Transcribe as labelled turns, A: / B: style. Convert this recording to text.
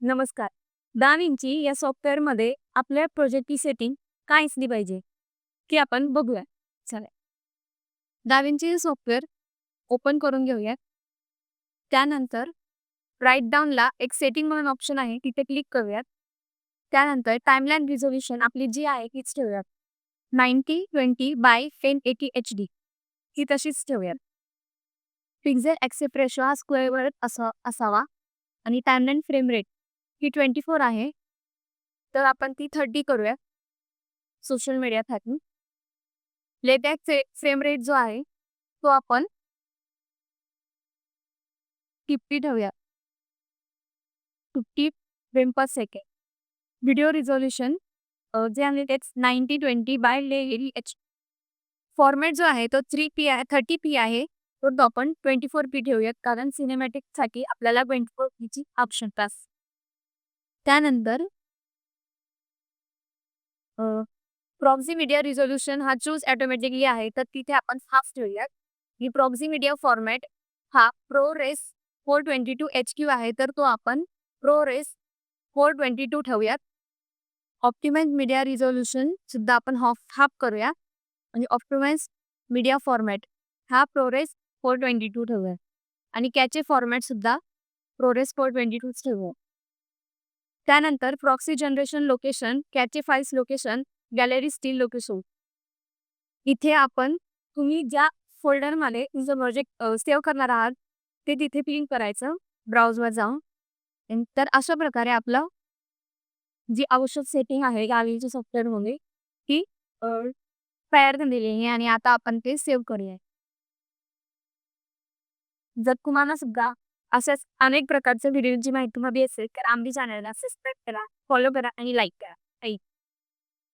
A: नमस्कार. DaVinci या सॉफ्टवेअरमध्ये आपल्या प्रोजेक्टची सेटिंग काय असली पाहिजे, की आपण बघूया. चला. DaVinci हे सॉफ्टवेअर ओपन करून घेऊयात. त्यानंतर राईट डाऊनला एक सेटिंग म्हणून ऑप्शन आहे, तिथे क्लिक करूयात. त्यानंतर टाइमलाईन रिझोल्यूशन आपली जी आहे तीच ठेवूयात. 90/20 x 1080 ही तशीच ठेवूयात. पिक्सेल ॲक्सेप्ट रेशो हा स्क्वेअरवर असावा आणि टाइमलाईन फ्रेम रेट ही 24 आहे. तर आपण ती 30 करूया सोशल मीडियासाठी. लेटेक फ्रेम रेट जो आहे तो आपण 50 ठेवूया. 50 फ्रेम पर सेकंड. व्हिडिओ रिझोल्यूशन जे आहे तेच 90/20 फॉर्मॅट जो आहे तो 3p आहे 30p आहे. तो आपण 24p ठेवूयात कारण सिनेमॅटिकसाठी आपल्याला 24p ची आवश्यकता असते. त्यानंतर प्रॉक्सी मीडिया रिझोल्यूशन हा चूज ऑटोमॅटिकली आहे, तर तिथे आपण हाफ ठेवूयात. ही प्रॉक्सी मीडिया फॉर्मॅट हा ProRes 422 HQ आहे, तर तो आपण ProRes 422 ठेवूयात. ऑप्टिमाइज मीडिया रिझोल्यूशन सुद्धा आपण हाफ करूया आणि ऑप्टिमाइज मीडिया फॉर्मॅट हा ProRes 422 ठेवूया आणि कॅचे फॉर्मॅट सुद्धा ProRes 422 ठेवूया. त्यानंतर proxy generation location, cache files location, gallery still location. इथे आपण तुम्ही ज्या फोल्डरमध्ये तुमचं प्रोजेक्ट सेव्ह करणार आहात ते तिथे क्लिक करायचं ब्राउझवर जाऊन. तर अशा प्रकारे आपलं जी आवश्यक सेटिंग आहे DaVinci सॉफ्टवेअरमध्ये ती तयार झालेली आहे आणि आता आपण ते सेव्ह करूया. जर तुम्हाला सुद्धा अशाच अनेक प्रकारच्या व्हिडिओची माहिती हवी असेल तर आमच्या चॅनलला सबस्क्राईब करा, फॉलो करा आणि लाईक करा.